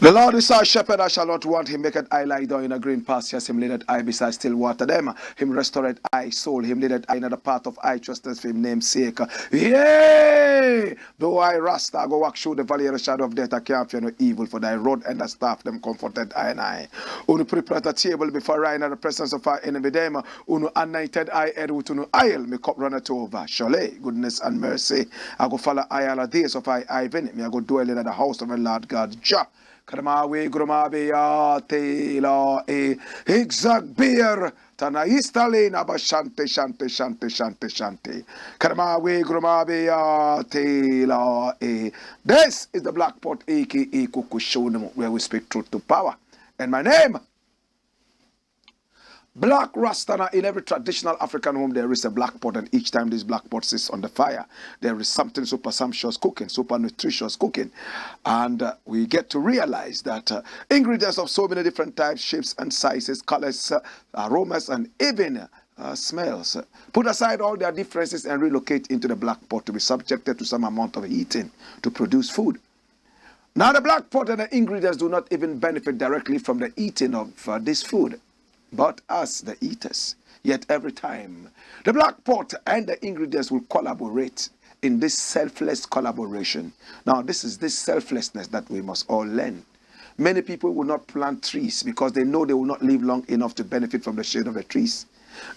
The Lord is our shepherd, I shall not want. Him maketh I lie down in a green pastures. Him leadeth I beside still water. Them him restoreth I soul. Him leadeth I in the path of righteousness for him name's sake. Yea! Though I RASTA go walk through the valley of the shadow of death, I can't fear no evil. For thy rod and the staff them comforted I and I. Unu prepare a table before I in the presence of our enemy. Them unu anointed I head with unu oil. Me cup runneth over. Surely goodness and mercy I go follow I all the days of I visit me. I go dwell in the house of the Lord God. Jah. Karmawe grumabia tela exact beer tana istale na bashante shante shante shante shante Karmawe grumabia tela This is the Black Pot aka Kukushonum, where we speak truth to power. And my name Black Rasta. In every traditional African home there is a black pot, and each time this black pot sits on the fire there is something super sumptuous cooking, super nutritious cooking, and we get to realize that ingredients of so many different types, shapes and sizes, colors, aromas and even smells. Put aside all their differences and relocate into the black pot to be subjected to some amount of heating to produce food. Now the black pot and the ingredients do not even benefit directly from the eating of this food, but us, the eaters. Yet every time, the black pot and the ingredients will collaborate in this selfless collaboration. Now, this is this selflessness that we must all learn. Many people will not plant trees because they know they will not live long enough to benefit from the shade of the trees.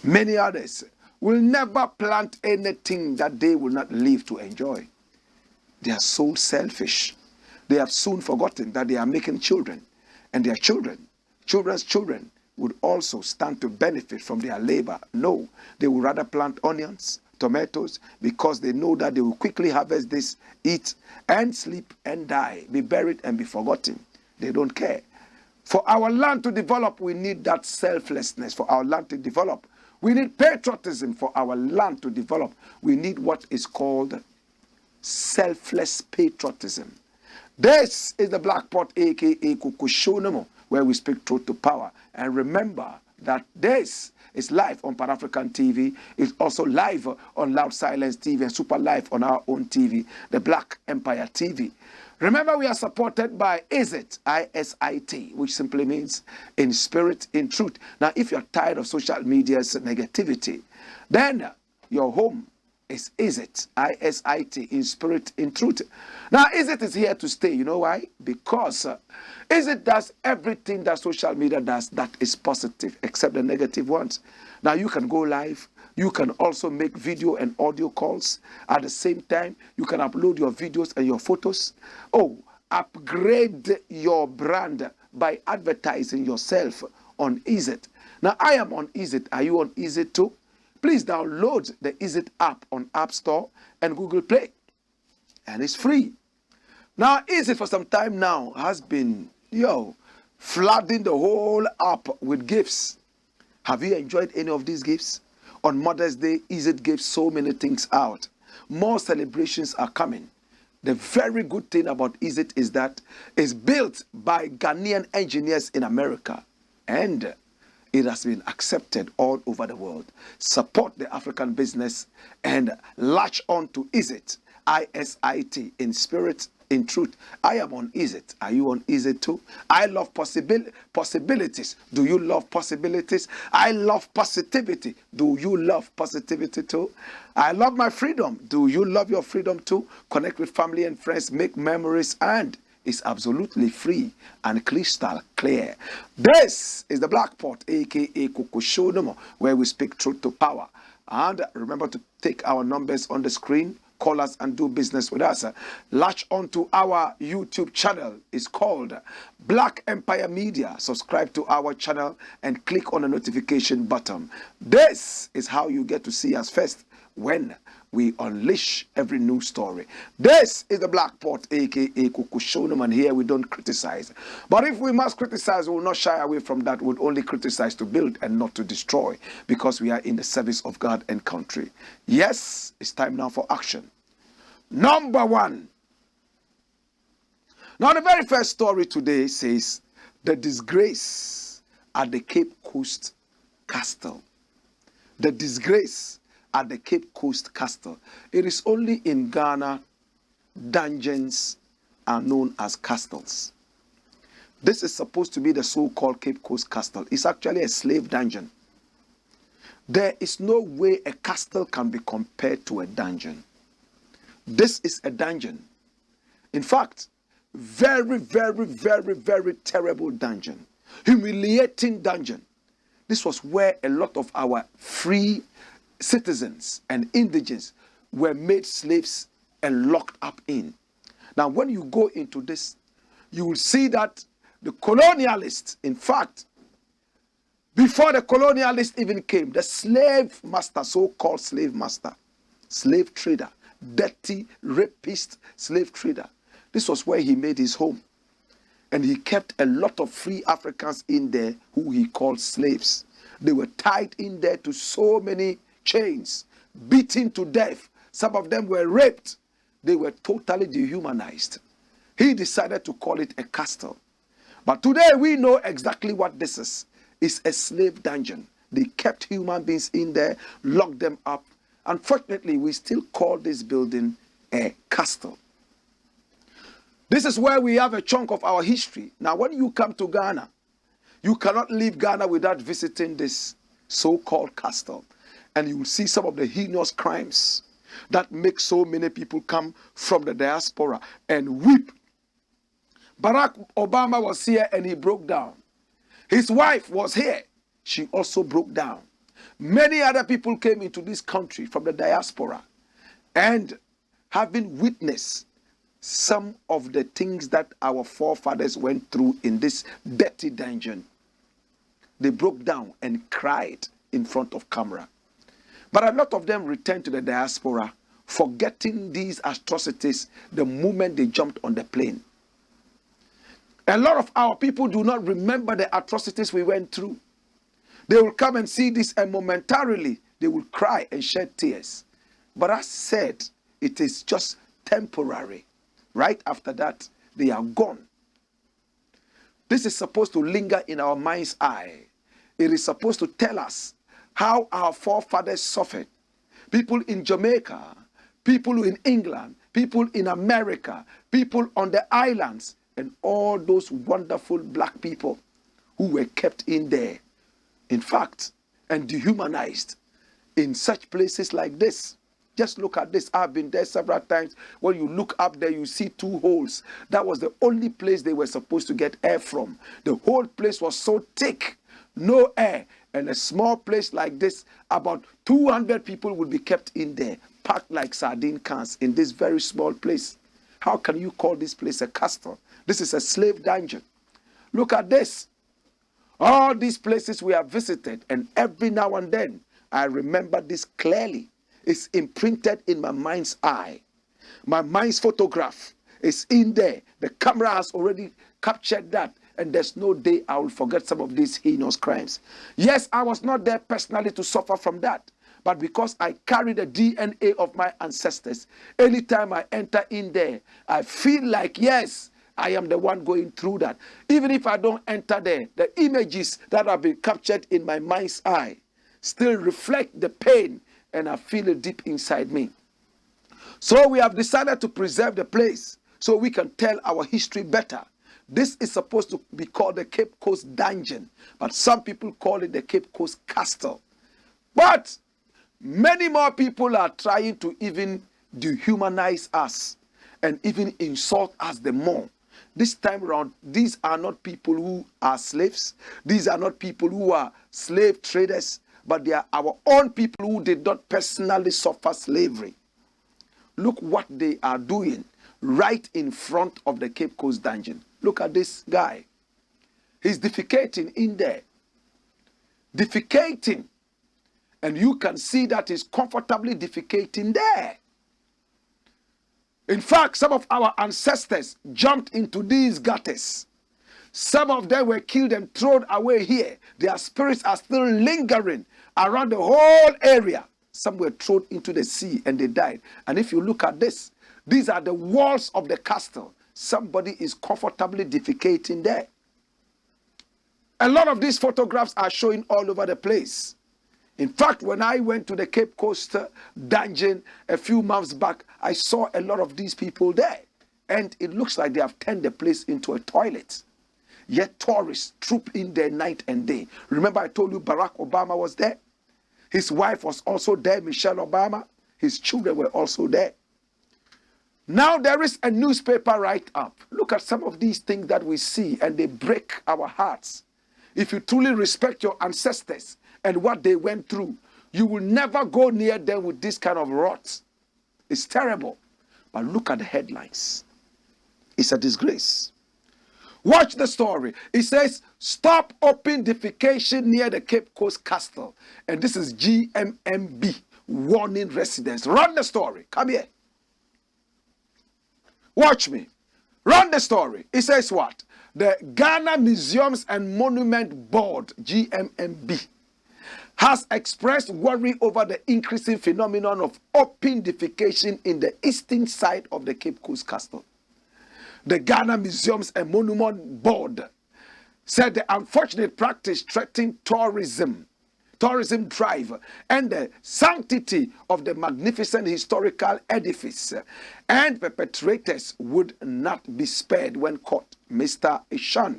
Many others will never plant anything that they will not live to enjoy. They are so selfish. They have soon forgotten that they are making children, and their children, children's children, would also stand to benefit from their labor. No, they would rather plant onions, tomatoes, because they know that they will quickly harvest this, eat, and sleep and die, be buried and be forgotten. They don't care. For our land to develop, we need that selflessness. For our land to develop, we need patriotism. For our land to develop, we need what is called selfless patriotism. This is the Black Pot, aka Kukushonomo, where we speak truth to power. And remember that this is live on Pan-African TV. It's also live on Loud Silence TV and super live on our own TV, the Black Empire TV. Remember, we are supported by ISIT, I-S-I-T, which simply means in spirit, in truth. Now, if you're tired of social media's negativity, then your home is ISIT, I-S-I-T, in spirit, in truth. Now, ISIT is here to stay. You know why? Because ISIT does everything that social media does that is positive, except the negative ones. Now, you can go live. You can also make video and audio calls. At the same time, you can upload your videos and your photos. Oh, upgrade your brand by advertising yourself on ISIT. Now, I am on ISIT. Are you on ISIT too? Please download the ISIT app on App Store and Google Play. And it's free. Now, ISIT for some time now has been, flooding the whole app with gifts. Have you enjoyed any of these gifts? On Mother's Day, ISIT gave so many things out. More celebrations are coming. The very good thing about ISIT is that it's built by Ghanaian engineers in America. And it has been accepted all over the world. Support the African business and latch on to ISIT, I-S-I-T, in spirit, in truth. I am on ISIT. Are you on ISIT too? I love possibilities. Do you love possibilities? I love positivity. Do you love positivity too? I love my freedom. Do you love your freedom too? Connect with family and friends, make memories, and is absolutely free and crystal clear. This is the Blakk Pot, aka Kukushonomo, where we speak truth to power. And remember to take our numbers on the screen, call us and do business with us. Latch onto our YouTube channel. It's called Black Empire Media. Subscribe to our channel and click on the notification button. This is how you get to see us first when we unleash every new story. This is the Blakk Pot, aka Kukushonom, and here we don't criticize. But if we must criticize, we will not shy away from that. We'll only criticize to build and not to destroy, because we are in the service of God and country. Yes, it's time now for action. Number one. Now, the very first story today says the disgrace at the Cape Coast Castle. The disgrace at the Cape Coast Castle. It is only in Ghana dungeons are known as castles. This is supposed to be the so-called Cape Coast Castle. It's actually a slave dungeon. There is no way a castle can be compared to a dungeon. This is a dungeon. In fact, very, very, very, very terrible dungeon. Humiliating dungeon. This was where a lot of our free citizens and indigents were made slaves and locked up in. Now, when you go into this, you will see that the colonialists, in fact, before the colonialists even came, the slave master, so-called slave master, slave trader, dirty, rapist, slave trader, this was where he made his home. And he kept a lot of free Africans in there who he called slaves. They were tied in there to so many chains, beaten to death. Some of them were raped. They were totally dehumanized. He decided to call it a castle. But today we know exactly what this is. It's a slave dungeon. They kept human beings in there, locked them up. Unfortunately, we still call this building a castle. This is where we have a chunk of our history. Now, when you come to Ghana, you cannot leave Ghana without visiting this so-called castle. And you will see some of the heinous crimes that make so many people come from the diaspora and weep. Barack Obama was here and he broke down. His wife was here. She also broke down. Many other people came into this country from the diaspora, and having witnessed some of the things that our forefathers went through in this dirty dungeon, they broke down and cried in front of camera. But a lot of them returned to the diaspora, forgetting these atrocities the moment they jumped on the plane. A lot of our people do not remember the atrocities we went through. They will come and see this, and momentarily they will cry and shed tears. But as said, it is just temporary. Right after that, they are gone. This is supposed to linger in our mind's eye. It is supposed to tell us how our forefathers suffered. People in Jamaica, people in England, people in America, people on the islands, and all those wonderful black people who were kept in there, in fact, and dehumanized in such places like this. Just look at this. I've been there several times. When you look up there, you see two holes. That was the only place they were supposed to get air from. The whole place was so thick, no air. And a small place like this, about 200 people would be kept in there, packed like sardine cans in this very small place. How can you call this place a castle? This is a slave dungeon. Look at this. All these places we have visited, and every now and then, I remember this clearly. It's imprinted in my mind's eye. My mind's photograph is in there. The camera has already captured that. And there's no day I will forget some of these heinous crimes. Yes, I was not there personally to suffer from that. But because I carry the DNA of my ancestors, anytime I enter in there, I feel like, yes, I am the one going through that. Even if I don't enter there, the images that have been captured in my mind's eye still reflect the pain, and I feel it deep inside me. So we have decided to preserve the place so we can tell our history better. This is supposed to be called the Cape Coast Dungeon, but some people call it the Cape Coast Castle. But many more people are trying to even dehumanize us and even insult us the more. This time around, these are not people who are slaves. These are not people who are slave traders, but they are our own people who did not personally suffer slavery. Look what they are doing right in front of the Cape Coast dungeon. Look at this guy. He's defecating in there. Defecating. And you can see that he's comfortably defecating there. In fact, some of our ancestors jumped into these gutters. Some of them were killed and thrown away here. Their spirits are still lingering around the whole area. Some were thrown into the sea and they died. And if you look at this, these are the walls of the castle. Somebody is comfortably defecating there. A lot of these photographs are showing all over the place. In fact, when I went to the Cape Coast dungeon a few months back, I saw a lot of these people there. And it looks like they have turned the place into a toilet. Yet tourists troop in there night and day. Remember I told you Barack Obama was there? His wife was also there, Michelle Obama. His children were also there. Now there is a newspaper write-up. Look at some of these things that we see and they break our hearts. If you truly respect your ancestors and what they went through, you will never go near them with this kind of rot. It's terrible. But look at the headlines. It's a disgrace. Watch the story. It says, stop open defecation near the Cape Coast Castle. And this is GMMB warning residents. Run the story. Come here. Watch me. Run the story. It says what? The Ghana Museums and Monument Board, GMMB, has expressed worry over the increasing phenomenon of open defecation in the eastern side of the Cape Coast Castle. The Ghana Museums and Monument Board said the unfortunate practice threatened tourism drive, and the sanctity of the magnificent historical edifice, and perpetrators would not be spared when caught. Mr.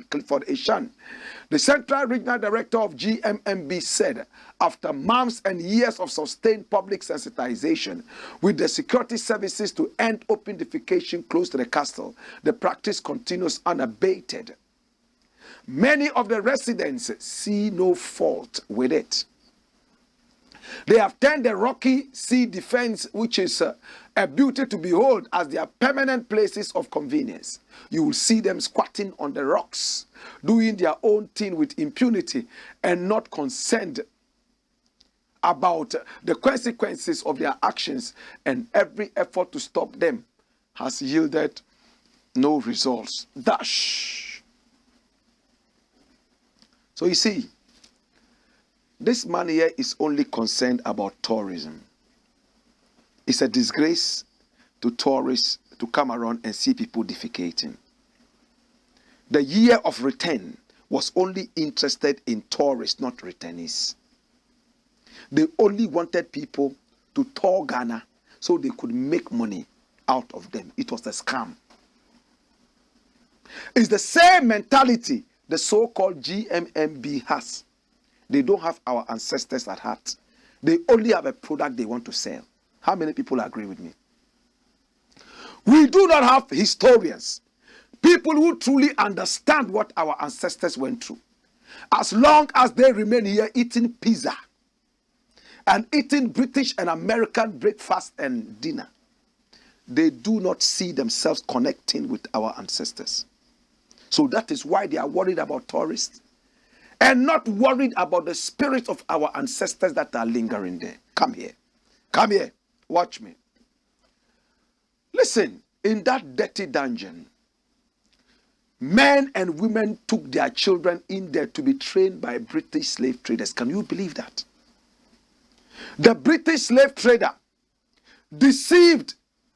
Clifford Eshan, the Central Regional Director of GMMB, said, after months and years of sustained public sensitization with the security services to end open defecation close to the castle, the practice continues unabated. Many of the residents see no fault with it. They have turned the rocky sea defense, which is a beauty to behold, as their permanent places of convenience. You will see them squatting on the rocks, doing their own thing with impunity and not concerned about the consequences of their actions, and every effort to stop them has yielded no results. Dash. So you see, this man here is only concerned about tourism. It's a disgrace to tourists to come around and see people defecating. The year of return was only interested in tourists, not returnees. They only wanted people to tour Ghana so they could make money out of them. It was a scam. It's the same mentality the so-called GMMB has. They don't have our ancestors at heart. They only have a product they want to sell. How many people agree with me? We do not have historians, people who truly understand what our ancestors went through. As long as they remain here eating pizza and eating British and American breakfast and dinner, they do not see themselves connecting with our ancestors. So that is why they are worried about tourists and not worried about the spirit of our ancestors that are lingering there. Come here. Come here. Watch me. Listen, in that dirty dungeon, men and women took their children in there to be trained by British slave traders. Can you believe that? The British slave trader deceived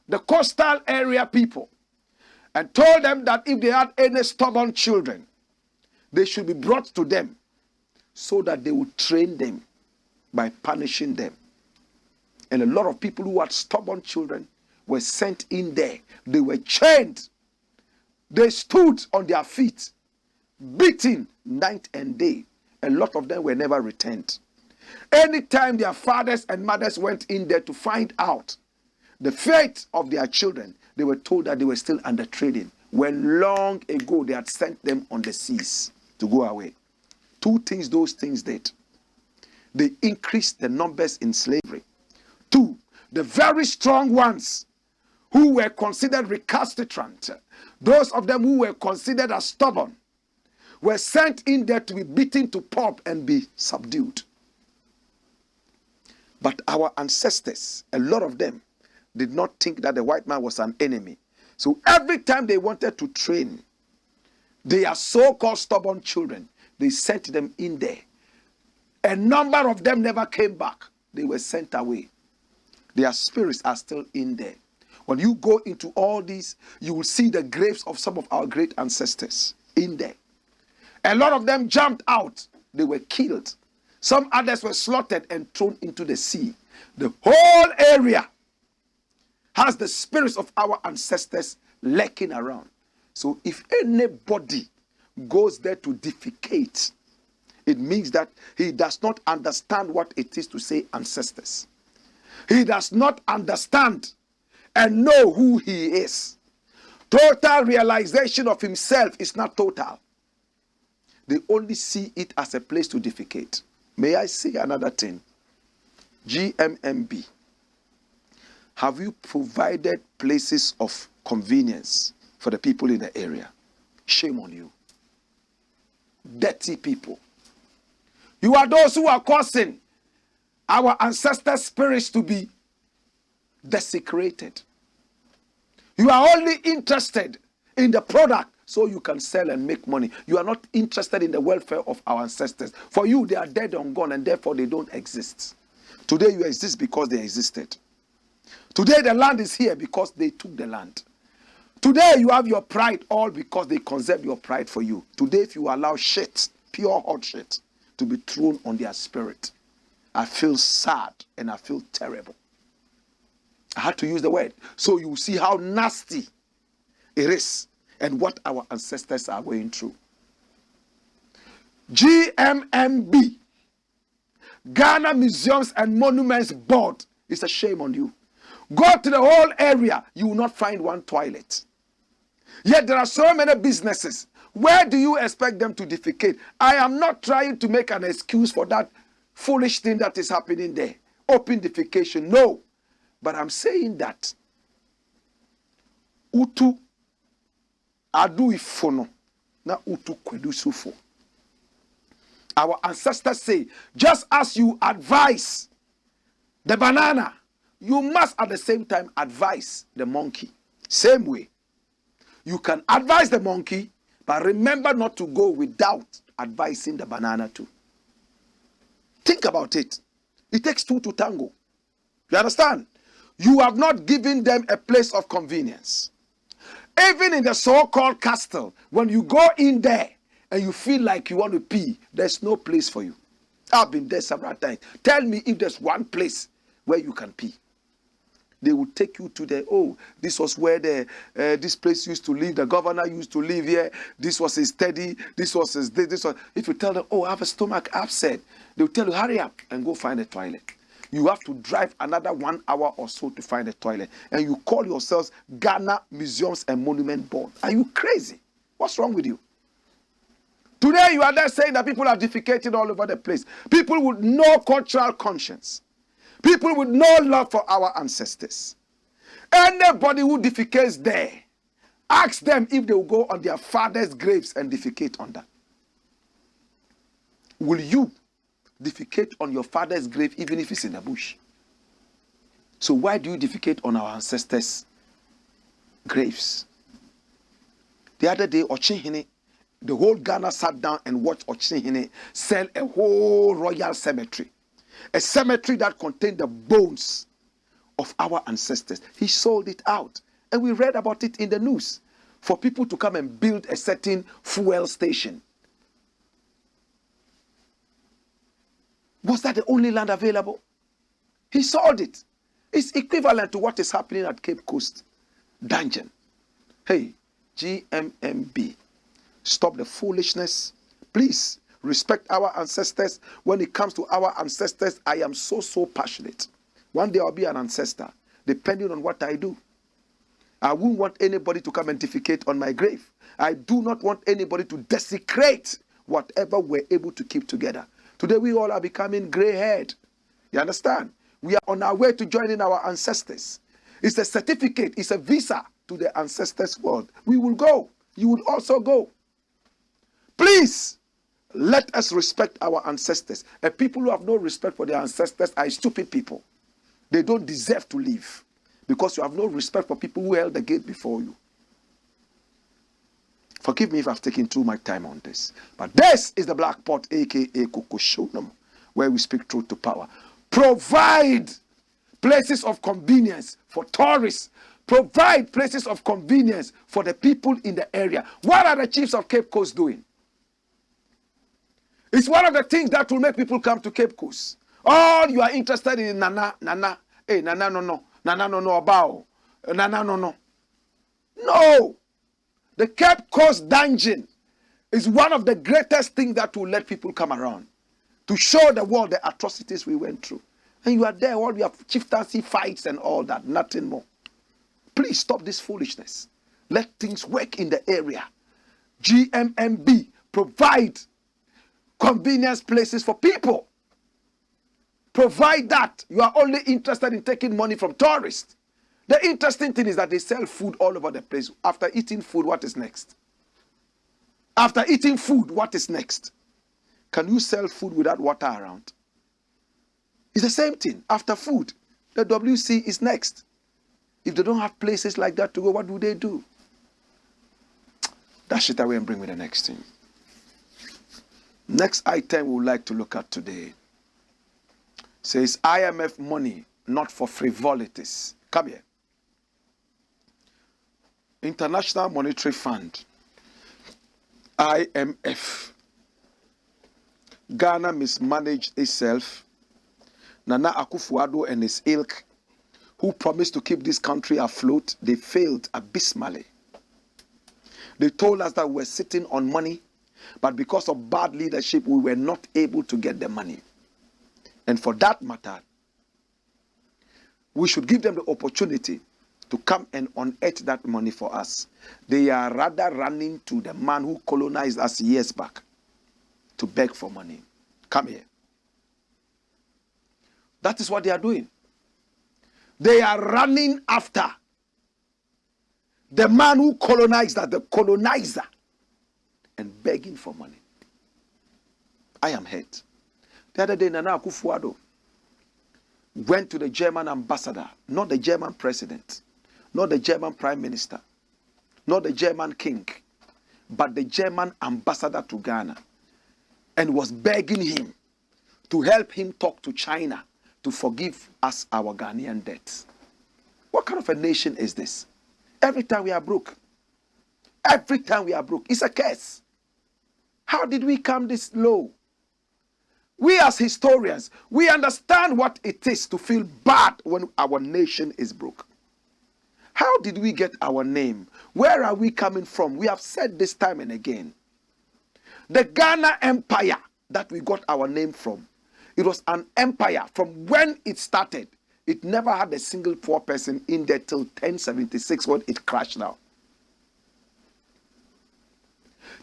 the coastal area people and told them that if they had any stubborn children, they should be brought to them so that they would train them by punishing them. And a lot of people who had stubborn children were sent in there. They were chained. They stood on their feet, beaten night and day. A lot of them were never returned. Anytime their fathers and mothers went in there to find out the fate of their children, they were told that they were still under trading. when long ago they had sent them on the seas to go away. Two things those things did. They increased the numbers in slavery. Two, the very strong ones who were considered recalcitrant, those of them who were considered as stubborn, were sent in there to be beaten to pulp and be subdued. But our ancestors, a lot of them, did not think that the white man was an enemy. So every time they wanted to train their so-called stubborn children, they sent them in there. A number of them never came back. They were sent away. Their spirits are still in there. When you go into all these, you will see the graves of some of our great ancestors in there. A lot of them jumped out. They were killed. Some others were slaughtered and thrown into the sea. The whole area has the spirits of our ancestors lurking around. So if anybody goes there to defecate, it means that he does not understand what it is to say ancestors. He does not understand and know who he is. Total realization of himself is not total. They only see it as a place to defecate. May I say another thing? GMMB. Have you provided places of convenience for the people in the area? Shame on you. Dirty people. You are those who are causing our ancestors' spirits to be desecrated. You are only interested in the product so you can sell and make money. You are not interested in the welfare of our ancestors. For you, they are dead and gone, and therefore they don't exist. Today you exist because they existed. Today the land is here because they took the land. Today you have your pride all because they conserved your pride for you. Today if you allow shit, pure hot shit, to be thrown on their spirit, I feel sad and I feel terrible. I had to use the word. So you see how nasty it is and what our ancestors are going through. GMMB, Ghana Museums and Monuments Board, is a shame on you. Go to the whole area, you will not find one toilet. Yet there are so many businesses. Where do you expect them to defecate? I am not trying to make an excuse for that foolish thing that is happening there. Open defecation, no. But I'm saying that utu adu ifono na utu kwedu sufo. Our ancestors say, just as you advise the banana, you must at the same time advise the monkey. Same way. You can advise the monkey, but remember not to go without advising the banana too. Think about it. It takes two to tango. You understand? You have not given them a place of convenience. Even in the so-called castle, when you go in there and you feel like you want to pee, there's no place for you. I've been there several times. Tell me if there's one place where you can pee. They will take you to the, oh, this was where this place used to live, the governor used to live here, this was his study, this was his this was. If you tell them, oh, I have a stomach upset, they'll tell you, hurry up and go find a toilet. You have to drive another 1 hour or so to find a toilet. And you call yourselves Ghana Museums and Monument Board. Are you crazy? What's wrong with you? Today you are there saying that people are defecating all over the place. People with no cultural conscience. People with no love for our ancestors. Anybody who defecates there, ask them if they will go on their father's graves and defecate on that. Will you defecate on your father's grave even if it's in the bush? So why do you defecate on our ancestors' graves? The other day, Ochinhene, the whole Ghana sat down and watched Ochinhene sell a whole royal cemetery. A cemetery that contained the bones of our ancestors. He sold it out. And we read about it in the news. For people to come and build a certain fuel station. Was that the only land available? He sold it. It's equivalent to what is happening at Cape Coast Dungeon. Hey, GMMB, stop the foolishness. Please respect our ancestors. When it comes to our ancestors, I am so passionate. One day I'll be an ancestor, depending on what I do. I wouldn't want anybody to come and defecate on my grave. I do not want anybody to desecrate whatever we're able to keep together. Today we all are becoming gray-haired. You understand? We are on our way to joining our ancestors. It's a certificate, it's a visa to the ancestors' world. We will go. You will also go. Please, let us respect our ancestors. And people who have no respect for their ancestors are stupid people. They don't deserve to live because you have no respect for people who held the gate before you. Forgive me if I've taken too much time on this. But this is the Black Pot, a.k.a. Kukushunam, where we speak truth to power. Provide places of convenience for tourists. Provide places of convenience for the people in the area. What are the chiefs of Cape Coast doing? It's one of the things that will make people come to Cape Coast. All you are interested in Nana, hey, Nana no, Abao, Nana no. No! The Cape Coast dungeon is one of the greatest things that will let people come around to show the world the atrocities we went through. And you are there, all your chieftaincy fights and all that, nothing more. Please stop this foolishness. Let things work in the area. GMMB, provide convenience places for people. Provide that. You are only interested in taking money from tourists. The interesting thing is that they sell food all over the place. After eating food, what is next? After eating food, what is next? Can you sell food without water around? It's the same thing. After food, the WC is next. If they don't have places like that to go, what do they do? Dash it away and bring me the next thing. Next item we would like to look at today says IMF money not for frivolities. Come here. International Monetary Fund, IMF. Ghana mismanaged itself. Nana Akufo-Addo and his ilk, who promised to keep this country afloat, they failed abysmally. They told us that we were sitting on money, but because of bad leadership, we were not able to get the money. And for that matter, we should give them the opportunity to come and unearth that money for us. They are rather running to the man who colonized us years back to beg for money. Come here. That is what they are doing. They are running after the man who colonized us, the colonizer, and begging for money. I am hurt. The other day, Nana Akufo-Addo went to the German ambassador, not the German president, not the German prime minister, not the German king, but the German ambassador to Ghana, and was begging him to help him talk to China to forgive us our Ghanaian debts. What kind of a nation is this? Every time we are broke. Every time we are broke. It's a curse. How did we come this low? We as historians, we understand what it is to feel bad when our nation is broke. How did we get our name? Where are we coming from? We have said this time and again. The Ghana Empire that we got our name from, it was an empire from when it started. It never had a single poor person in there till 1076 when it crashed down.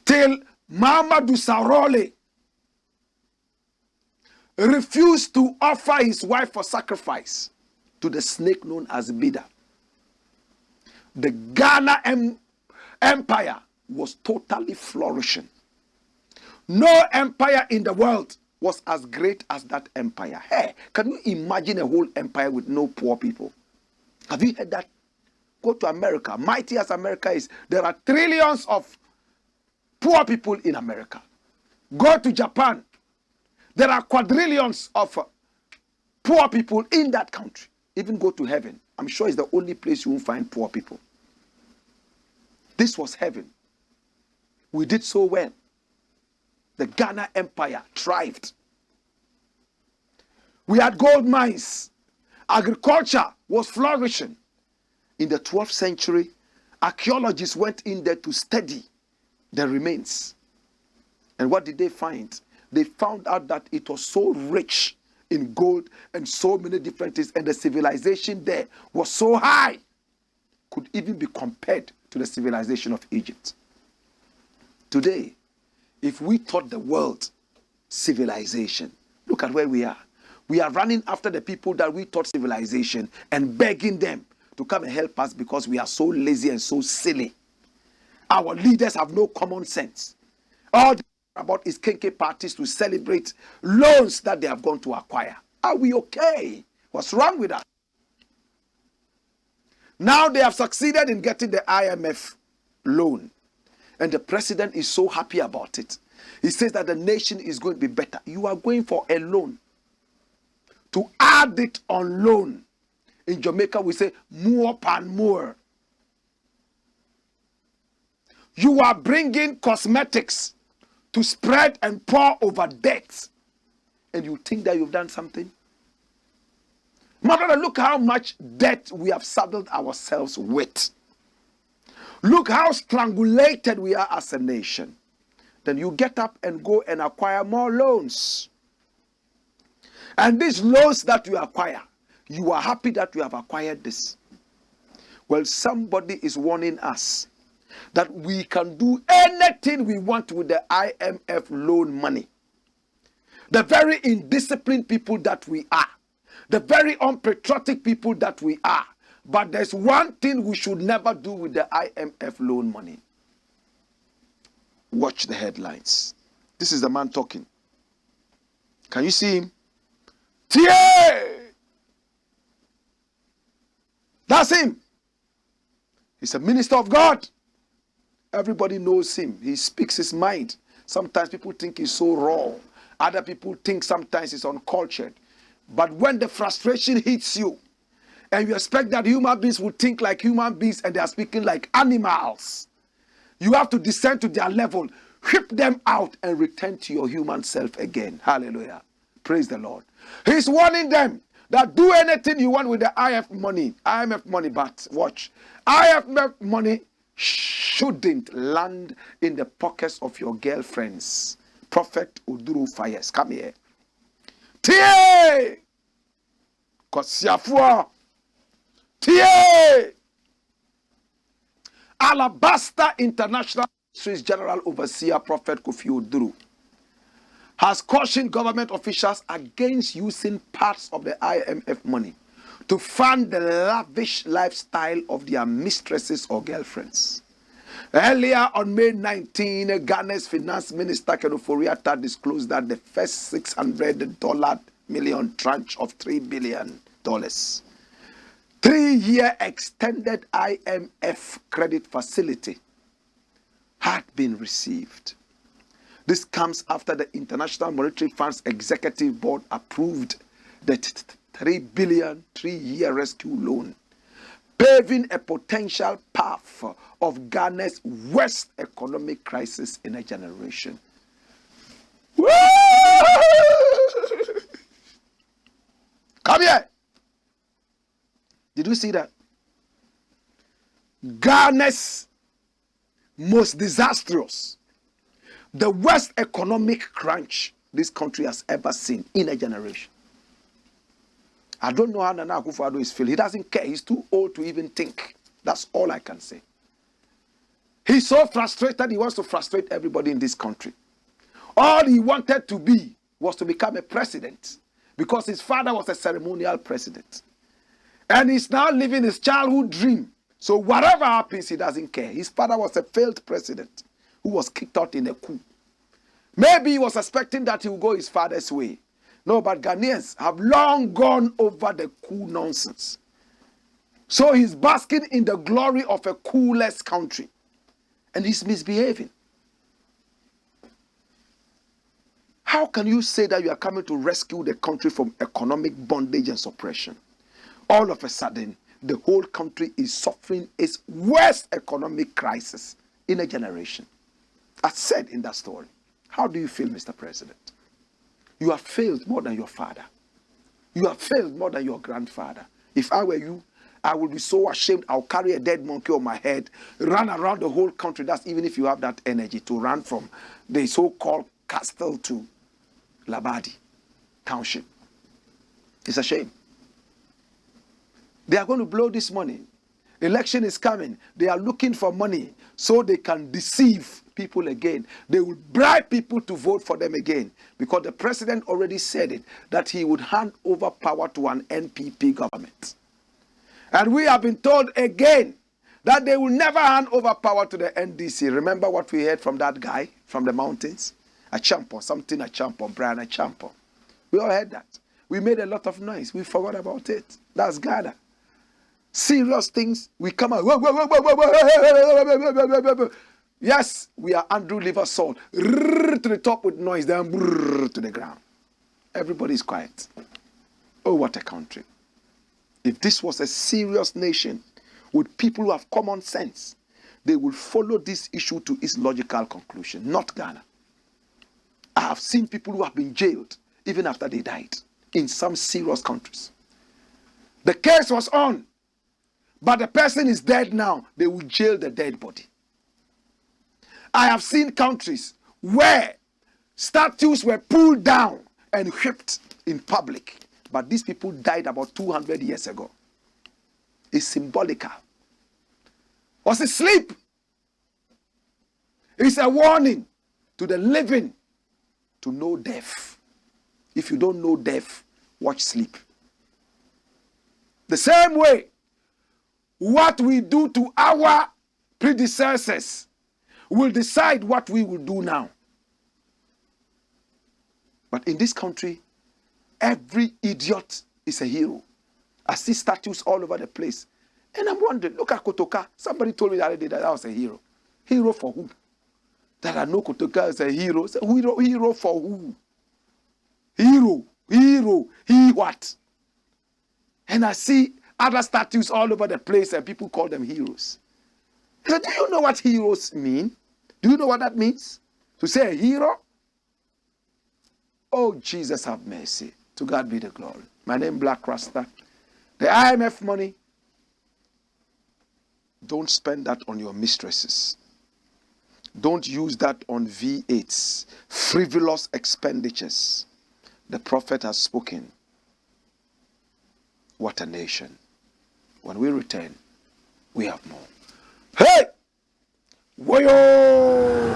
Till Mamadou Sarole refused to offer his wife for sacrifice to the snake known as Bida. The Ghana Empire was totally flourishing. No empire in the world was as great as that empire. Hey, can you imagine a whole empire with no poor people? Have you heard that? Go to America. Mighty as America is, there are trillions of poor people in America. Go to Japan. There are quadrillions of poor people in that country. Even go to heaven. I'm sure it's the only place you won't find poor people. This was heaven. We did so well. The Ghana Empire thrived. We had gold mines. Agriculture was flourishing. In the 12th century, archaeologists went in there to study the remains. And what did they find? They found out that it was so rich in gold and so many different things, and the civilization there was so high. could even be compared to the civilization of Egypt. Today, if we taught the world civilization, look at where we are. We are running after the people that we taught civilization and begging them to come and help us because we are so lazy and so silly. Our leaders have no common sense. All they care about is kenke parties to celebrate loans that they have gone to acquire. Are we okay? What's wrong with us? Now they have succeeded in getting the IMF loan. And the president is so happy about it. He says that the nation is going to be better. You are going for a loan. To add it on loan. In Jamaica, we say more and more. You are bringing cosmetics to spread and pour over debts. And you think that you've done something? My brother, look how much debt we have saddled ourselves with. Look how strangulated we are as a nation. Then you get up and go and acquire more loans. And these loans that you acquire, you are happy that you have acquired this. Well, somebody is warning us that we can do anything we want with the IMF loan money. The very indisciplined people that we are, the very unpatriotic people that we are. But there's one thing we should never do with the IMF loan money. Watch the headlines. This is the man talking. Can you see him? Tie! That's him. He's a minister of God. Everybody knows him. He speaks his mind. Sometimes people think he's so raw. Other people think sometimes he's uncultured. But when the frustration hits you, and you expect that human beings will think like human beings and they are speaking like animals, you have to descend to their level, whip them out, and return to your human self again. Hallelujah. Praise the Lord. He's warning them that do anything you want with the IMF money, but watch. IMF money shouldn't land in the pockets of your girlfriends. Prophet Uduru Fires, come here. Tie! Kosiafua! Tie! Alabasta International Swiss General Overseer Prophet Kofi Uduru has cautioned government officials against using parts of the IMF money to fund the lavish lifestyle of their mistresses or girlfriends. Earlier on May 19, Ghana's Finance Minister Ken Ofori-Atta disclosed that the first $600 million tranche of $3 billion, 3-year extended IMF credit facility, had been received. This comes after the International Monetary Fund's Executive Board approved the $3 billion 3-year rescue loan, paving a potential path of Ghana's worst economic crisis in a generation. Woo! Come here. Did you see that? Ghana's most disastrous, the worst economic crunch this country has ever seen in a generation. I don't know how Nana Akufo-Addo is feeling. He doesn't care. He's too old to even think. That's all I can say. He's so frustrated, he wants to frustrate everybody in this country. All he wanted to be was to become a president because his father was a ceremonial president. And he's now living his childhood dream. So whatever happens, he doesn't care. His father was a failed president who was kicked out in a coup. Maybe he was expecting that he would go his father's way. No, but Ghanaians have long gone over the coup nonsense. So he's basking in the glory of a coup-less country. And he's misbehaving. How can you say that you are coming to rescue the country from economic bondage and suppression? All of a sudden, the whole country is suffering its worst economic crisis in a generation. As said in that story. How do you feel, Mr. President? You have failed more than your father. You have failed more than your grandfather. If I were you, I would be so ashamed. I'll carry a dead monkey on my head, run around the whole country. That's even if you have that energy to run from the so-called castle to Labadi Township. It's a shame. They are going to blow this money. Election is coming. They are looking for money so they can deceive people again. They will bribe people to vote for them again because the president already said it, that he would hand over power to an NPP government. And we have been told again that they will never hand over power to the NDC. Remember what we heard from that guy from the mountains? A champion, something a champion, Brian a champion. We all heard that. We made a lot of noise. We forgot about it. That's Ghana. Serious things, we come out. Yes, we are Andrew Liversalt. To the top with noise, then to the ground. Everybody is quiet. Oh, what a country. If this was a serious nation with people who have common sense, they will follow this issue to its logical conclusion, not Ghana. I have seen people who have been jailed even after they died in some serious countries. The case was on, but the person is dead now. They will jail the dead body. I have seen countries where statues were pulled down and whipped in public, but these people died about 200 years ago. It's symbolical. Was it sleep? It's a warning to the living to know death. If you don't know death, watch sleep. The same way, what we do to our predecessors will decide what we will do now. But in this country, every idiot is a hero. I see statues all over the place. And I'm wondering, look at Kotoka. Somebody told me the other day that I was a hero. Hero for who? That I know Kotoka is a hero. So hero for who? Hero. He what? And I see other statues all over the place and people call them heroes. So do you know what heroes mean? Do you know what that means? To say a hero? Oh, Jesus have mercy. To God be the glory. My name is Blakk Rasta. The IMF money, don't spend that on your mistresses. Don't use that on V8s, frivolous expenditures. The prophet has spoken. What a nation. When we return, we have more. Hey! Woyo!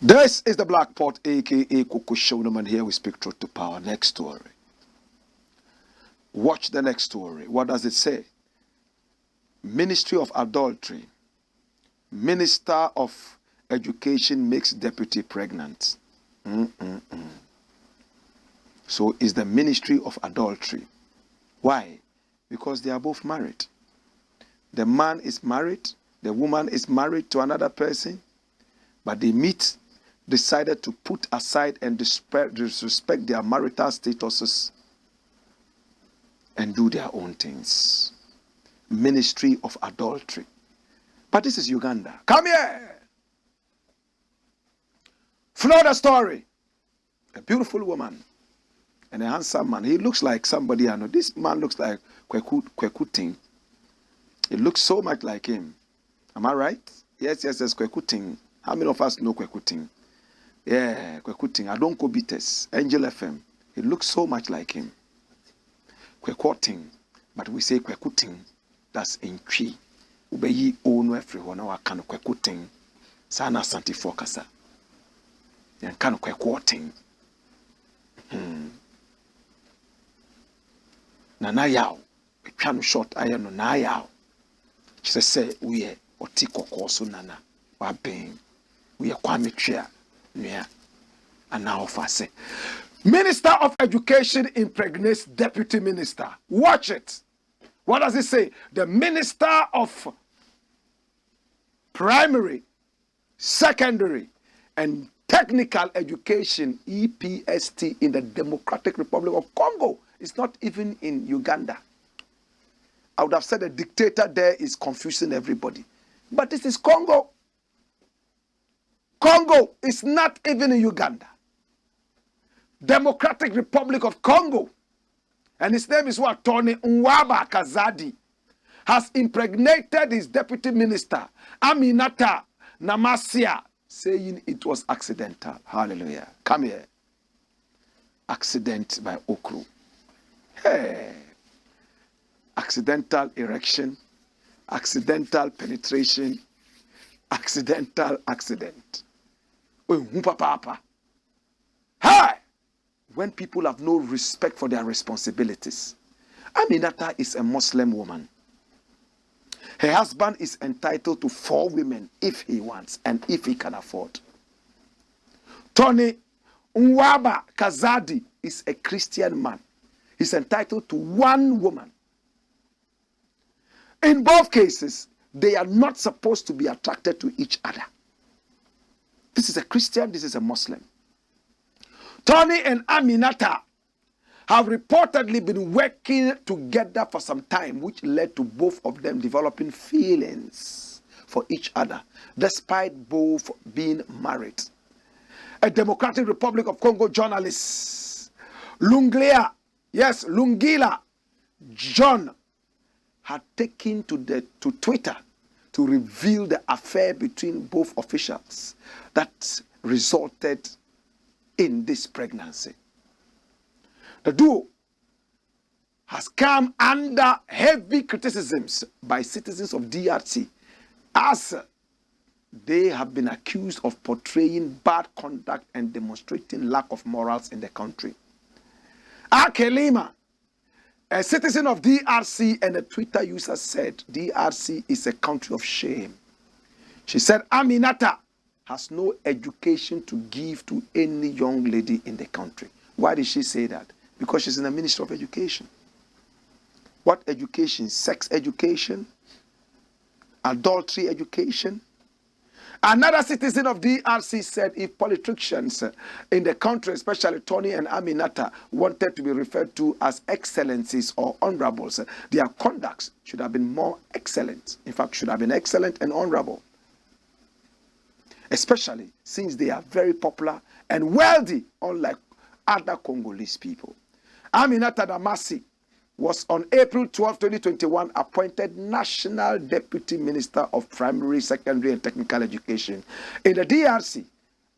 This is the Black Pot, aka Coco Shonam, and here we speak truth to power. Next story. Watch the next story. What does it say? Ministry of Adultery. Minister of Education makes deputy pregnant. So it's the ministry of adultery. Why? Because they are both married. The man is married, the woman is married to another person, but they meet, decided to put aside and disrespect their marital statuses and do their own things. Ministry of adultery. But this is Uganda. Come here. Florida story. A beautiful woman and a handsome man. He looks like somebody I know. This man looks like Kweku Ting. It looks so much like him. Am I right? Yes, Kweku Ting. How many of us know Kweku Ting? Yeah, Kweku Ting. I don't go Beaters. Angel FM. It looks so much like him. Kweku Ting. But we say Kweku Ting. That's in Twi. Ubeyi ono everyone. Now I can Kweku Ting. Sana Santi Fokasa. Yan can Kweku Ting. Nana yaw. Metwa no short aye no na yaw. She say we e oti kokko so nana. Wa ben. We e kwa metwa nua. And now say Minister of Education impregnates deputy minister. Watch it. What does it say? The Minister of Primary, Secondary, and Technical Education, EPST, in the Democratic Republic of Congo. It's not even in Uganda. I would have said the dictator there is confusing everybody. But this is Congo. Congo is not even in Uganda. Democratic Republic of Congo. And his name is what? Tony Nwaba Kazadi. Has impregnated his deputy minister, Aminata Namasia, saying it was accidental. Hallelujah. Come here. Accident by Okru. Hey. Accidental erection. Accidental penetration. Accidental accident. Hey! When people have no respect for their responsibilities. Aminata is a Muslim woman. Her husband is entitled to 4 women if he wants and if he can afford. Tony Nwaba Kazadi is a Christian man. He's entitled to 1 woman. In both cases, they are not supposed to be attracted to each other. This is a Christian, this is a Muslim. Tony and Aminata have reportedly been working together for some time, which led to both of them developing feelings for each other, despite both being married. A Democratic Republic of Congo journalist, Lungila John, had taken to Twitter to reveal the affair between both officials that resulted in this pregnancy. The duo has come under heavy criticisms by citizens of DRC as they have been accused of portraying bad conduct and demonstrating lack of morals in the country. Akelima, a citizen of DRC and a Twitter user, said DRC is a country of shame. She said Aminata has no education to give to any young lady in the country. Why did she say that? Because she's in the Ministry of Education. What education? Sex education? Adultery education? Another citizen of DRC said if politicians in the country, especially Tony and Aminata, wanted to be referred to as excellencies or honorables, their conducts should have been more excellent. In fact, should have been excellent and honorable. Especially since they are very popular and wealthy, unlike other Congolese people. Aminata Damasi was on April 12, 2021 appointed National Deputy Minister of Primary, Secondary and Technical Education in the DRC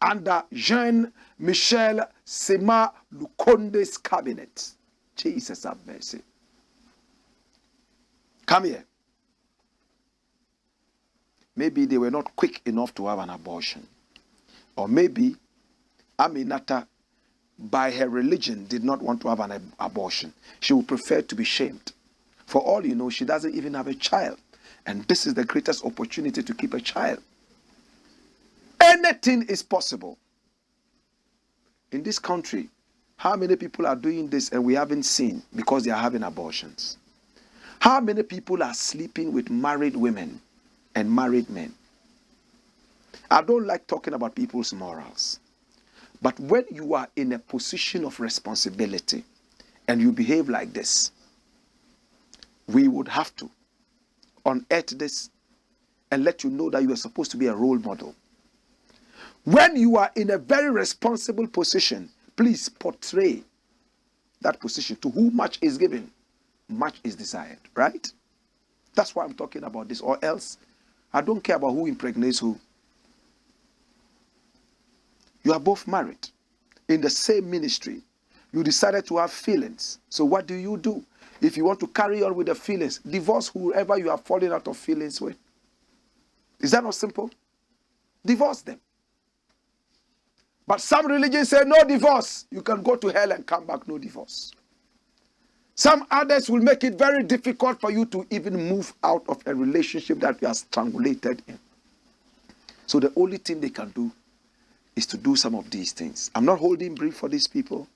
under Jean-Michel Sema Lukonde's cabinet. Jesus have mercy. Come here. Maybe they were not quick enough to have an abortion. Or maybe Aminata, by her religion, did not want to have an abortion. She would prefer to be shamed. For all you know, she doesn't even have a child. And this is the greatest opportunity to keep a child. Anything is possible. In this country, how many people are doing this and we haven't seen because they are having abortions? How many people are sleeping with married women and married men? I don't like talking about people's morals. But when you are in a position of responsibility and you behave like this, we would have to unearth this and let you know that you are supposed to be a role model. When you are in a very responsible position, please portray that position. To whom much is given, much is desired, right? That's why I'm talking about this, or else I don't care about who impregnates who. You are both married in the same ministry. You decided to have feelings. So what do? If you want to carry on with the feelings, divorce whoever you are falling out of feelings with. Is that not simple? Divorce them. But some religions say no divorce. You can go to hell and come back, no divorce. Some others will make it very difficult for you to even move out of a relationship that you are strangulated in. So the only thing they can do is to do some of these things. I'm not holding brief for these people,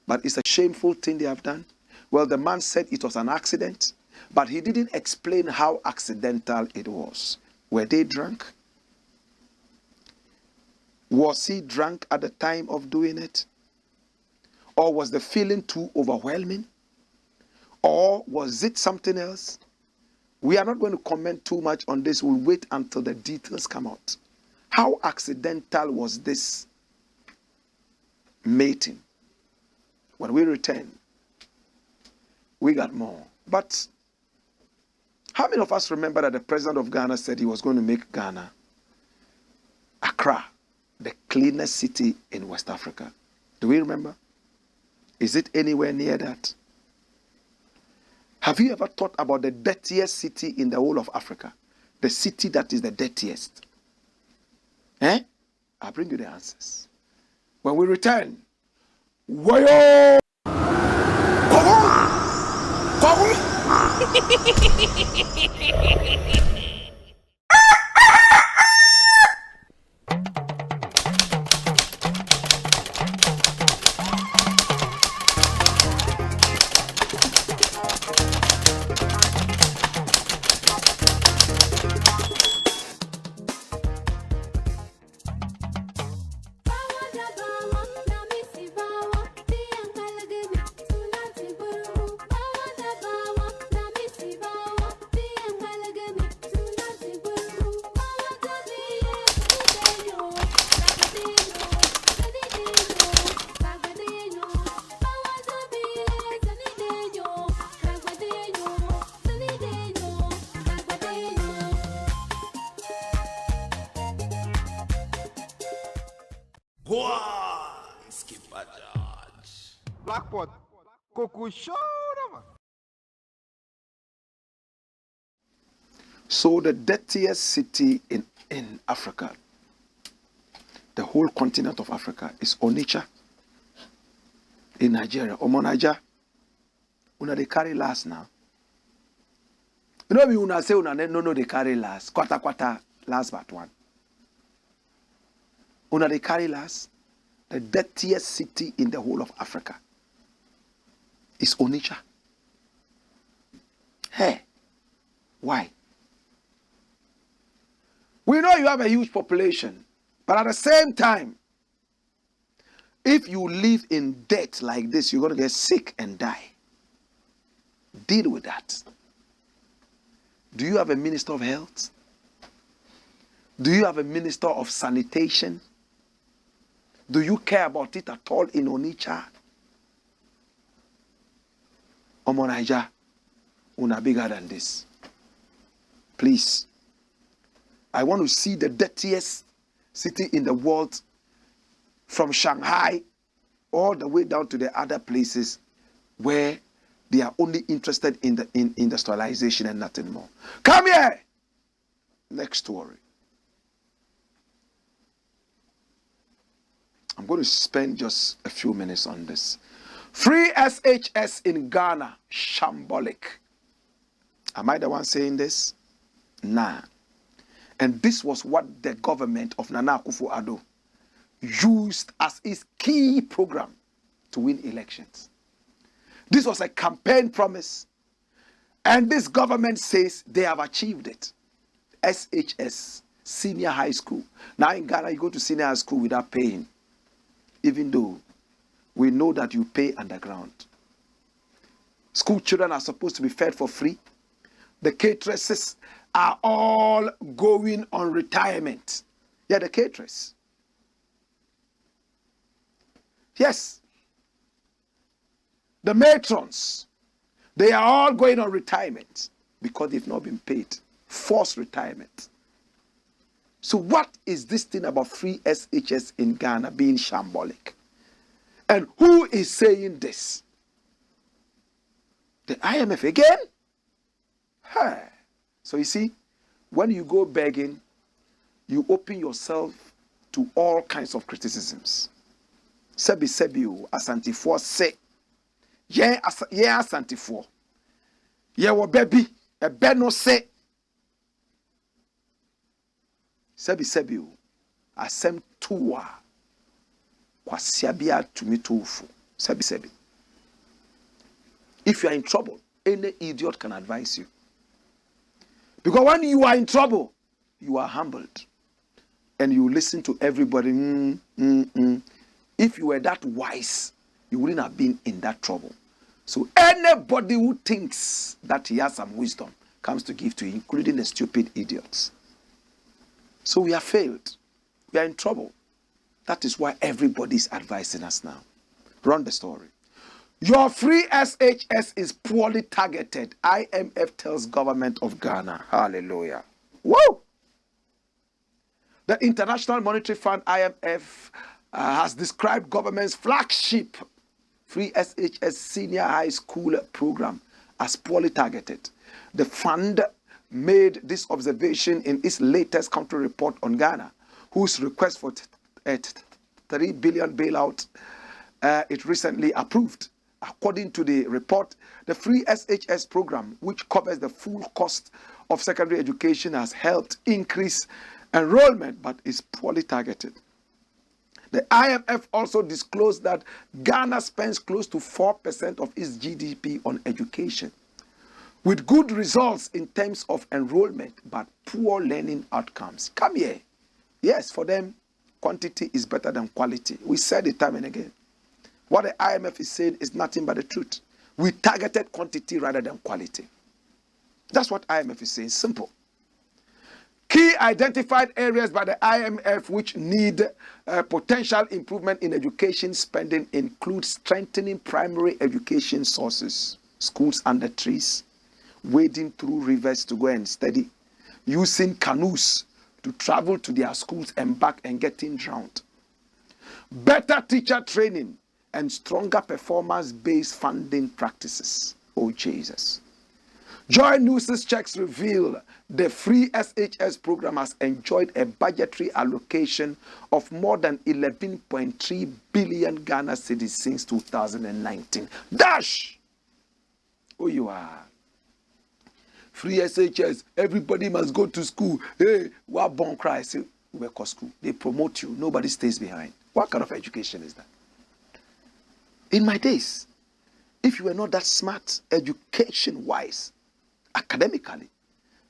but it's a shameful thing they have done. Well, the man said it was an accident, but he didn't explain how accidental it was. Were they drunk? Was he drunk at the time of doing it? Or was the feeling too overwhelming? Or was it something else? We are not going to comment too much on this. We'll wait until the details come out. How accidental was this mating? When we return, we got more. But how many of us remember that the president of Ghana said he was going to make Ghana, Accra, the cleanest city in West Africa? Do we remember? Is it anywhere near that? Have you ever thought about the dirtiest city in the whole of Africa? The city that is the dirtiest? I'll bring you the answers. When we return, Wayo! Blackpot, Coco show. So the dirtiest city in Africa, the whole continent of Africa, is Onitsha in Nigeria. Omonaja, una they carry last now. You know me una say una no they carry last. Kwata last but one. Una they carry last. The dirtiest city in the whole of Africa is Onitsha. Hey, why? We know you have a huge population, but at the same time, if you live in debt like this, you're going to get sick and die. Deal with that. Do you have a minister of health? Do you have a minister of sanitation? Do you care about it at all in Onitsha? Omo Naija, una bigger than this. Please. I want to see the dirtiest city in the world, from Shanghai all the way down to the other places where they are only interested in industrialization and nothing more. Come here. Next story. I'm going to spend just a few minutes on this. Free SHS in Ghana, shambolic. Am I the one saying this? Nah. And this was what the government of Nana Akufo-Addo used as its key program to win elections. This was a campaign promise. And this government says they have achieved it. SHS, senior high school. Now in Ghana, you go to senior high school without paying. Even though we know that you pay underground. School children are supposed to be fed for free. The cateresses are all going on retirement. Yeah, the caterers. Yes. The matrons, they are all going on retirement because they've not been paid. Forced retirement. So what is this thing about free SHS in Ghana being shambolic? And who is saying this? The IMF again? Hey. So you see, when you go begging, you open yourself to all kinds of criticisms. Sebi Sebi, Asante for say, Yen asantifo. Ye wo baby. Ebe no se. Sebi o. Asem tuwa. Kwa siabia tumitufu. Sebi. If you are in trouble, any idiot can advise you. Because when you are in trouble, you are humbled. And you listen to everybody. If you were that wise, you wouldn't have been in that trouble. So anybody who thinks that he has some wisdom comes to give to you, including the stupid idiots. So we have failed. We are in trouble. That is why everybody is advising us now. Run the story. Your free SHS is poorly targeted. IMF tells government of Ghana. Hallelujah. Woo! The International Monetary Fund, IMF, has described government's flagship free SHS senior high school program as poorly targeted. The fund made this observation in its latest country report on Ghana, whose request for a 3 billion bailout it recently approved. According to the report, the free SHS program, which covers the full cost of secondary education, has helped increase enrollment but is poorly targeted. The IMF also disclosed that Ghana spends close to 4% of its GDP on education, with good results in terms of enrollment but poor learning outcomes. Come here. Yes, for them, quantity is better than quality. We said it time and again. What the IMF is saying is nothing but the truth. We targeted quantity rather than quality. That's what IMF is saying. Simple. Key identified areas by the IMF which need potential improvement in education spending include strengthening primary education sources, schools under trees, wading through rivers to go and study, using canoes to travel to their schools and back and getting drowned, better teacher training, and stronger performance-based funding practices. Oh, Jesus. Joy News' checks reveal the free SHS program has enjoyed a budgetary allocation of more than 11.3 billion Ghana cedis since 2019. Dash! Oh, you are. Free SHS, everybody must go to school. Hey, what born cry? Say, we go to school. They promote you. Nobody stays behind. What kind of education is that? In my days, if you were not that smart, education-wise, academically,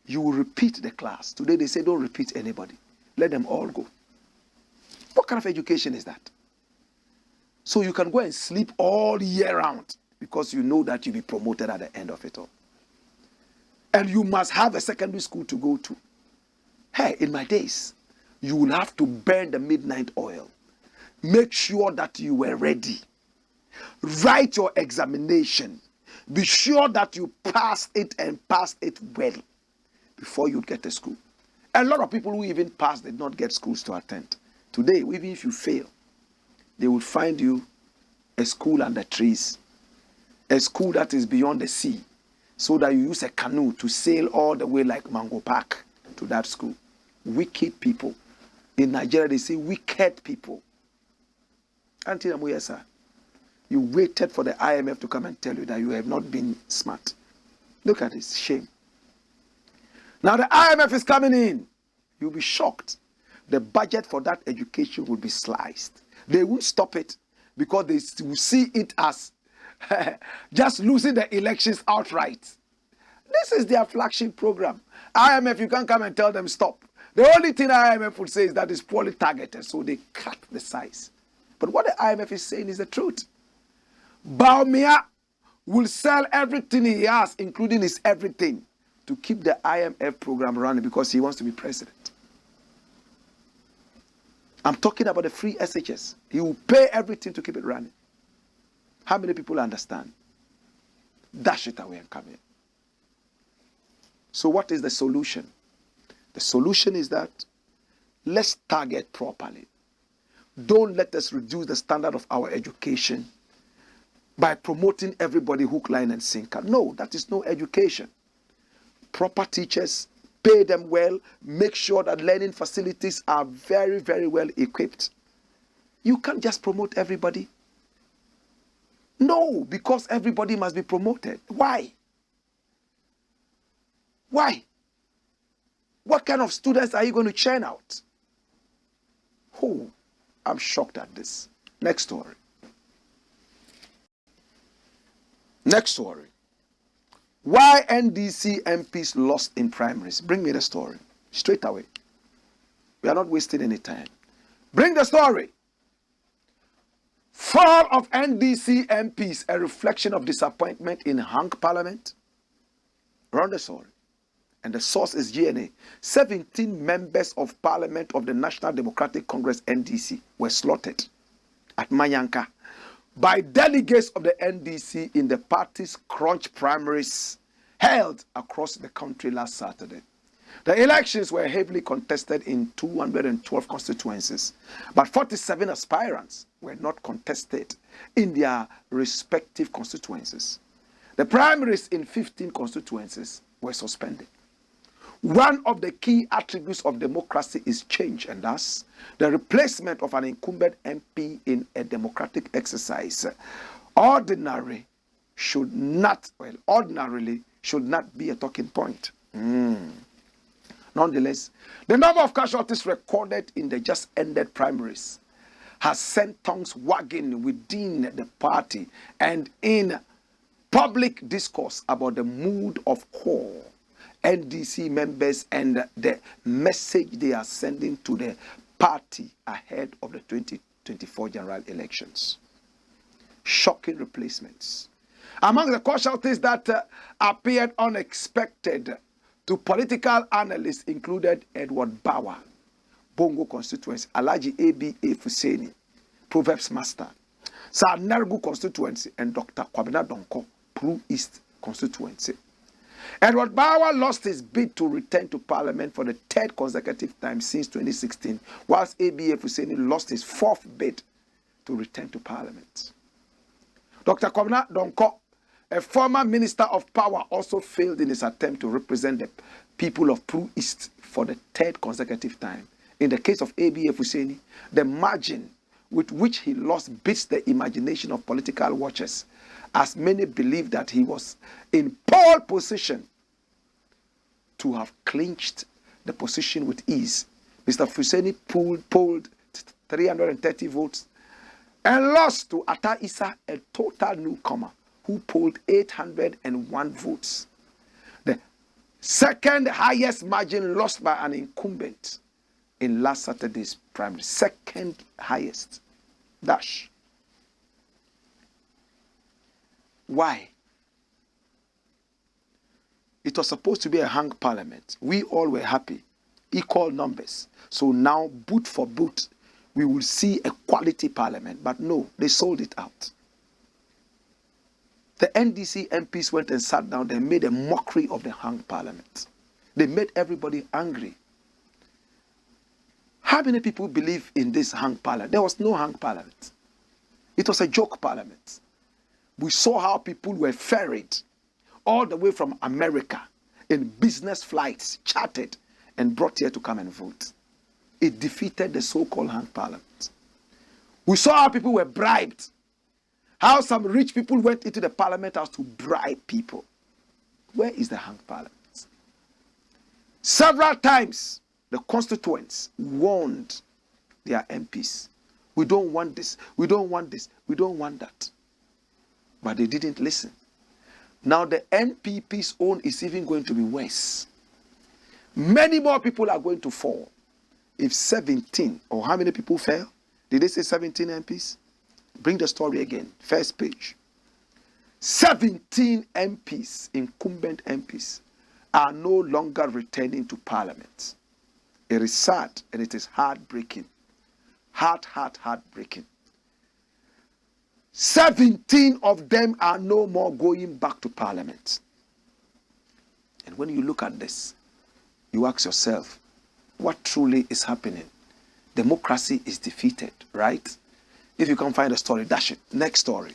you will repeat the class. Today they say don't repeat anybody. Let them all go. What kind of education is that? So you can go and sleep all year round because you know that you'll be promoted at the end of it all. And you must have a secondary school to go to. Hey, in my days, you will have to burn the midnight oil. Make sure that you were ready. Write your examination. Be sure that you pass it and pass it well before you get to school. A lot of people who even pass did not get schools to attend. Today, even if you fail, they will find you a school under trees, a school that is beyond the sea, so that you use a canoe to sail all the way like Mango Park to that school. Wicked people. In Nigeria, they say wicked people. Until I'm here, sir. You waited for the IMF to come and tell you that you have not been smart. Look at this, shame. Now the IMF is coming in. You'll be shocked. The budget for that education will be sliced. They won't stop it because they will see it as just losing the elections outright. This is their flagship program. IMF, you can't come and tell them stop. The only thing IMF would say is that it's poorly targeted, so they cut the size. But what the IMF is saying is the truth. Baumia will sell everything he has, including his everything, to keep the IMF program running because he wants to be president. I'm talking about the free SHS. He will pay everything to keep it running. How many people understand? Dash it away and come here. So what is the solution? The solution is that let's target properly. Don't let us reduce the standard of our education by promoting everybody hook, line, and sinker. No, that is no education. Proper teachers, pay them well, make sure that learning facilities are very, very well equipped. You can't just promote everybody. No, because everybody must be promoted. Why? Why? What kind of students are you going to churn out? Oh, I'm shocked at this. Next story. Next story. Why NDC MPs lost in primaries? Bring me the story. Straight away. We are not wasting any time. Bring the story. Fall of NDC MPs, a reflection of disappointment in hung parliament. Run the story. And the source is GNA. 17 members of parliament of the National Democratic Congress NDC were slaughtered at Manyanka by delegates of the NDC in the party's crunch primaries held across the country last Saturday. The elections were heavily contested in 212 constituencies, but 47 aspirants were not contested in their respective constituencies. The primaries in 15 constituencies were suspended. One of the key attributes of democracy is change, and thus the replacement of an incumbent MP in a democratic exercise ordinarily should not be a talking point. Nonetheless, the number of casualties recorded in the just ended primaries has sent tongues wagging within the party and in public discourse about the mood of core NDC members and the message they are sending to the party ahead of the 2024 general elections. Shocking replacements. Among the casualties that appeared unexpected to political analysts included Edward Bawa, Bongo constituency, Alaji A.B.A. Fuseni, Proverbs Master, Sir Nergu constituency, and Dr. Kwabena Donko, Pru East constituency. Edward Bawa lost his bid to return to parliament for the third consecutive time since 2016, whilst A.B.A. Fuseni lost his fourth bid to return to parliament. Dr. Kwabena Donko, a former minister of power, also failed in his attempt to represent the people of Pru East for the third consecutive time. In the case of A.B.A. Fuseni, the margin with which he lost beats the imagination of political watchers, as many believe that he was in pole position to have clinched the position with ease. Mr. Fuseni polled 330 votes and lost to Atta Issa, a total newcomer, who polled 801 votes. The second highest margin lost by an incumbent in last Saturday's primary. Second highest. Dash. Why? It was supposed to be a hung parliament. We all were happy. Equal numbers. So now, boot for boot, we will see a quality parliament. But no, they sold it out. The NDC MPs went and sat down. They made a mockery of the hung parliament. They made everybody angry. How many people believe in this hung parliament? There was no hung parliament. It was a joke parliament. We saw how people were ferried all the way from America in business flights, chartered, and brought here to come and vote. It defeated the so-called hung parliament. We saw how people were bribed. How some rich people went into the parliament house to bribe people. Where is the hung parliament? Several times, the constituents warned their MPs. We don't want this. We don't want this. We don't want that. But they didn't listen. Now the NPP's own is even going to be worse. Many more people are going to fall. If 17, or how many people fell? Did they say 17 MPs? Bring the story again. First page. 17 MPs, incumbent MPs, are no longer returning to parliament. It is sad and it is heartbreaking. Heartbreaking. 17 of them are no more going back to parliament. And when you look at this, you ask yourself, what truly is happening? Democracy is defeated, right? If you can't find a story, dash it. Next story.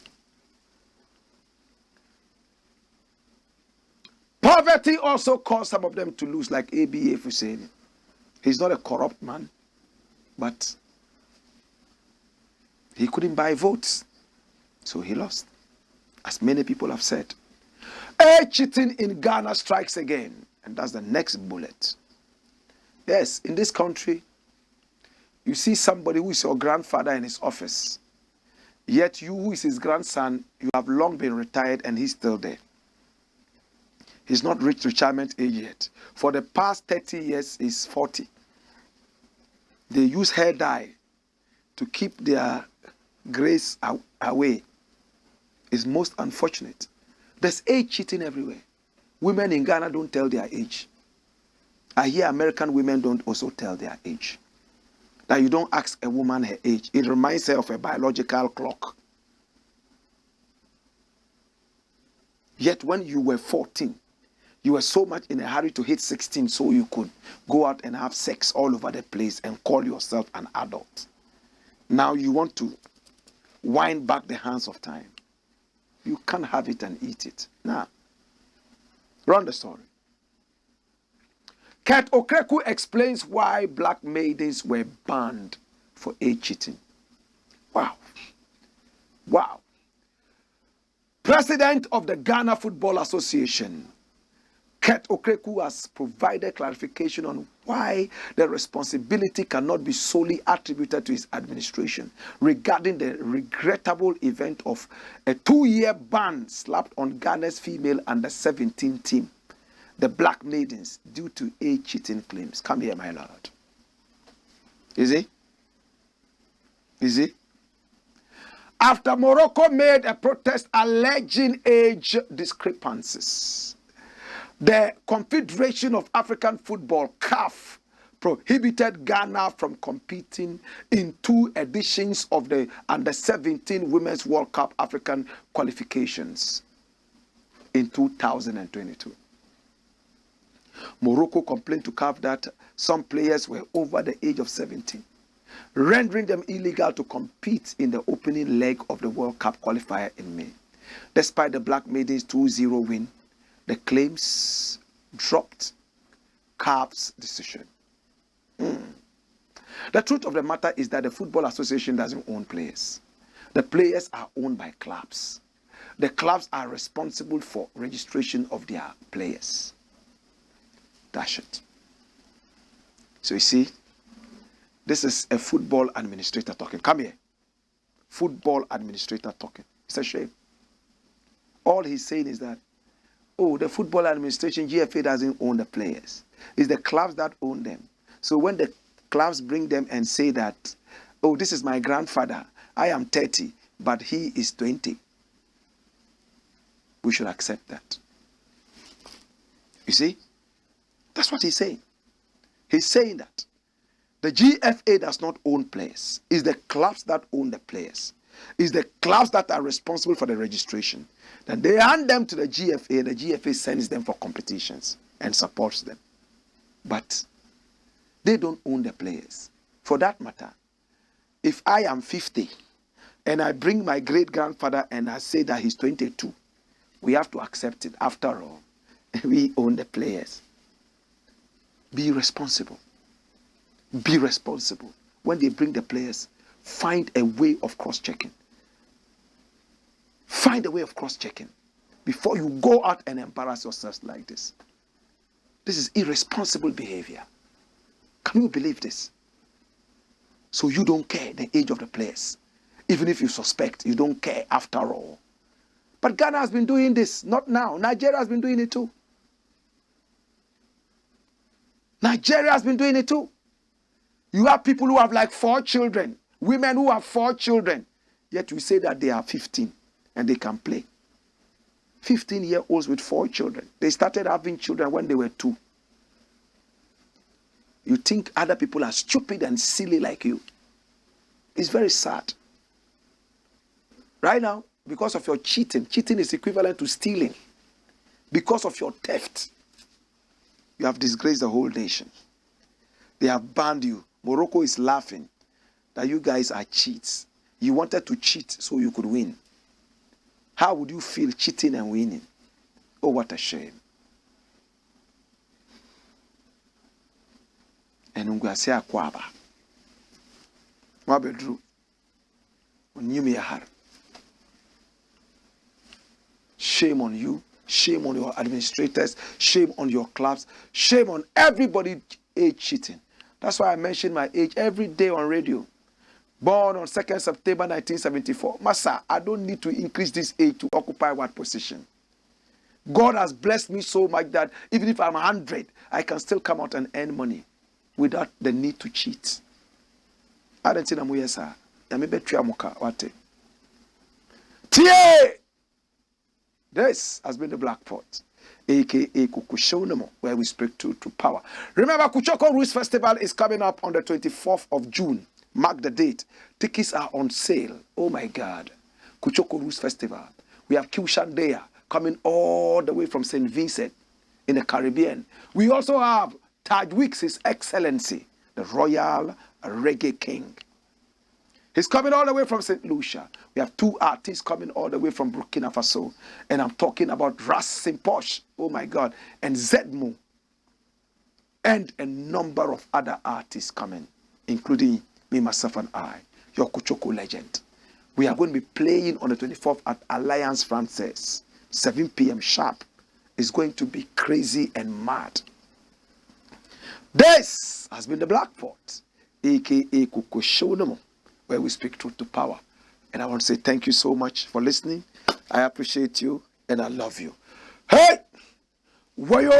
Poverty also caused some of them to lose, like A.B.A. Fuseni. He's not a corrupt man, but he couldn't buy votes, so he lost. as many people have said. Age cheating in Ghana strikes again. And that's the next bullet. Yes, in this country, you see somebody who is your grandfather in his office. Yet you, who is his grandson, you have long been retired and he's still there. He's not reached retirement age yet. For the past 30 years, he's 40. They use hair dye to keep their grace away. It's most unfortunate. There's age cheating everywhere. Women in Ghana don't tell their age. I hear American women don't also tell their age. That you don't ask a woman her age. It reminds her of a biological clock. Yet when you were 14, you were so much in a hurry to hit 16 so you could go out and have sex all over the place and call yourself an adult. Now you want to wind back the hands of time. You can't have it and eat it. Now, run the story. Kurt Okreku explains why black maidens were banned for age cheating. Wow. Wow. President of the Ghana Football Association, Kurt Okreku, has provided clarification on why the responsibility cannot be solely attributed to his administration regarding the regrettable event of a 2-year ban slapped on Ghana's female under-17 team, the Black Maidens, due to age cheating claims. Come here, my lord. Is he? Is he? After Morocco made a protest alleging age discrepancies, the Confederation of African Football, CAF, prohibited Ghana from competing in 2 editions of the Under-17 Women's World Cup African qualifications in 2022. Morocco complained to CAF that some players were over the age of 17, rendering them illegal to compete in the opening leg of the World Cup qualifier in May. Despite the Black Maidens' 2-0 win, the claims dropped CAF's decision. The truth of the matter is that the Football Association doesn't own players. The players are owned by clubs. The clubs are responsible for registration of their players. That's it. So you see, this is a football administrator talking. Come here. Football administrator talking. It's a shame. All he's saying is that, oh, the football administration, GFA doesn't own the players. It's the clubs that own them. So when the clubs bring them and say that, oh, this is my grandfather, I am 30, but he is 20, we should accept that. You see? That's what he's saying. He's saying that the GFA does not own players. It's the clubs that own the players. It's the clubs that are responsible for the registration. Then they hand them to the GFA sends them for competitions and supports them. But they don't own the players. For that matter, if I am 50 and I bring my great-grandfather and I say that he's 22, we have to accept it. After all, we own the players. Be responsible. Be responsible. When they bring the players, find a way of cross-checking. Find a way of cross-checking before you go out and embarrass yourselves like this. This is irresponsible behavior. Can you believe this? So you don't care the age of the players. Even if you suspect, you don't care after all. But Ghana has been doing this, not now. Nigeria has been doing it too. Nigeria has been doing it too. You have people who have like 4 children, women who have 4 children, yet we say that they are 15 and they can play. 15-year-olds with 4 children. They started having children when they were 2. You think other people are stupid and silly like you. It's very sad. Right now, because of your cheating is equivalent to stealing. Because of your theft, you have disgraced the whole nation. They have banned you. Morocco is laughing that you guys are cheats. You wanted to cheat so you could win. How would you feel cheating and winning? Oh, what a shame. And ungwase akwaba. Wabedru. Onyumi yahar. Shame on you. Shame on your administrators. Shame on your clubs. Shame on everybody age cheating. That's why I mention my age every day on radio. Born on 2nd September 1974. Massa, I don't need to increase this age to occupy what position. God has blessed me so much that even if I'm 100, I can still come out and earn money without the need to cheat. I don't think I'm here, sir. This has been the Blakk Pot, aka Kukushonemo, where we speak truth to power. Remember, Kuchoko Roots Festival is coming up on the 24th of June. Mark the date. Tickets are on sale. Oh my God. Kuchoko Roots Festival. We have Kushandea coming all the way from St. Vincent in the Caribbean. We also have Taj Weeks, His Excellency, the Royal Reggae King. He's coming all the way from St. Lucia. We have 2 artists coming all the way from Burkina Faso. And I'm talking about RASTA Posh, oh my God, and Zedmo. And a number of other artists coming, including me, myself, and I, your Kuchoko legend. We are going to be playing on the 24th at Alliance Francaise, 7 p.m. sharp. It's going to be crazy and mad. This has been the Blakk Pot, aka Kukushonemo, where we speak truth to power. And I want to say thank you so much for listening. I appreciate you and I love you. Hey! Wayo!